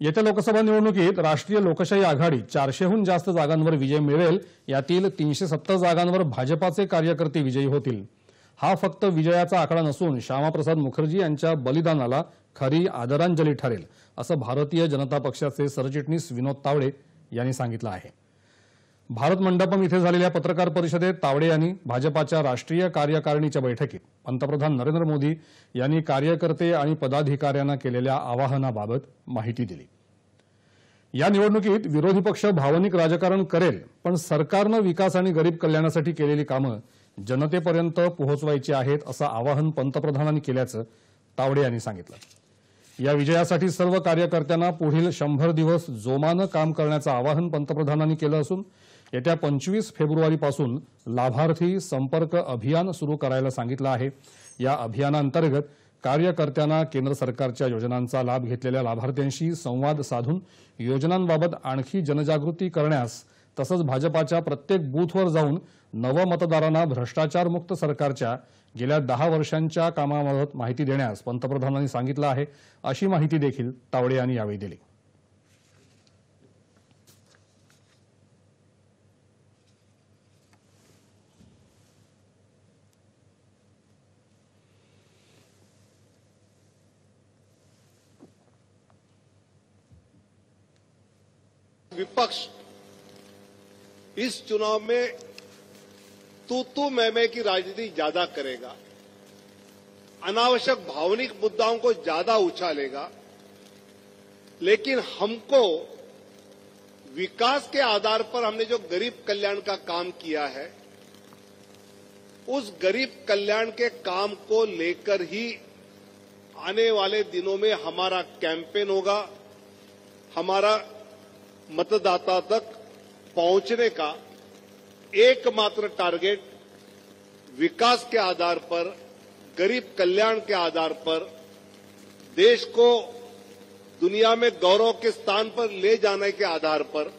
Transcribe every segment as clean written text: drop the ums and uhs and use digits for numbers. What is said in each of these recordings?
येत्या लोकसभा निवडणुकीत राष्ट्रीय लोकशाही आघाडी 400हून जास्त जागांवर विजय मिळवेल। यातील 370 जागांवर भाजपाचे कार्यकर्ते विजयी होतील। हा फक्त विजयाचा आकडा नसून श्यामाप्रसाद मुखर्जी यांच्या बलिदानाला खरी आदरांजली ठरेल, असं भारतीय जनता पक्षाचे सरचिटणीस विनोद तावडे यांनी सांगितलं आहे। भारत मंडपम इथे झालेल्या पत्रकार परिषदेत तावडे यांनी भाजपाच्या राष्ट्रीय कार्यकारिणीच्या बैठकीत पंतप्रधान नरेंद्र मोदी यांनी कार्यकर्ते आणि पदाधिकाऱ्यांना केलेल्या आवाहनाबाबत माहिती दिली। या निवडणुकीत विरोधी पक्ष भावनिक राजकारण करेल, पण सरकारने विकास आणि गरीब कल्याणासाठी केलेली कामं जनतेपर्यंत पोहोचवायची आहेत, असं आवाहन पंतप्रधानांनी केल्याचं तावडे यांनी सांगितलं। या विजयासाठी सर्व कार्यकर्त्यांना पुढील 100 दिवस जोमानं काम करण्याचं आवाहन पंतप्रधानांनी केलं असून येत्या 25 फेब्रुवारीपासून लाभार्थी संपर्क अभियान सुरू करायला सांगितलं आहे। या अभियानांतर्गत कार्यकर्त्यांना केंद्र सरकारच्या योजनांचा लाभ घेतलेल्या लाभार्थ्यांशी संवाद साधून योजनांबाबत आणखी जनजागृती करण्यास तसंच भाजपाच्या प्रत्येक बूथवर जाऊन नवमतदारांना भ्रष्टाचारमुक्त सरकारच्या गेल्या 10 वर्षांच्या कामाबाबत माहिती देण्यास पंतप्रधानांनी सांगितलं आहे, अशी माहिती देखील तावडे यांनी यावेळी दिली। विपक्ष इस चुनाव में तू मैं की राजनीति ज्यादा करेगा, अनावश्यक भावनिक मुद्दाओं को ज्यादा उछालेगा, लेकिन हमको विकास के आधार पर हमने जो गरीब कल्याण का काम किया है, उस गरीब कल्याण के काम को लेकर ही आने वाले दिनों में हमारा कैंपेन होगा। हमारा मतदाता तक पहुंचने का एकमात्र टारगेट विकास के आधार पर, गरीब कल्याण के आधार पर देश को दुनिया में गौरव के स्थान पर ले जाने के आधार पर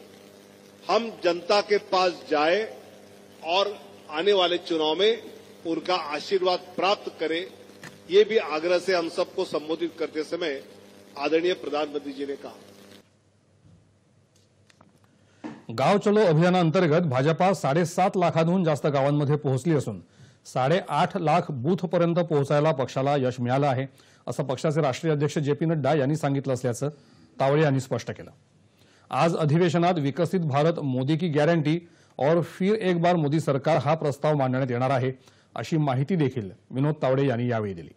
हम जनता के पास जाए और आने वाले चुनाव में उनका आशीर्वाद प्राप्त करें, ये भी आग्रह से हम सबको संबोधित करते समय आदरणीय प्रधानमंत्री जी ने कहा। गाव चलो अभियानांतर्गत भाजपा 7.5 लाखांहून जास्त गावांमध्ये पोहोचली असून 8.5 लाख बूथपर्यंत पोहोचायला पक्षाला यश मिळालं आहे, असं पक्षाचे राष्ट्रीय अध्यक्ष जे.पी. नड्डा यांनी सांगितलं असल्याचं तावडे यांनी स्पष्ट केलं। आज अधिवेशनात विकसित भारत मोदी की गॅरंटी और फिर एक बार मोदी सरकार हा प्रस्ताव मांडण्यात येणार आहे, अशी माहिती देखील विनोद तावडे यांनी यावेळी दिली।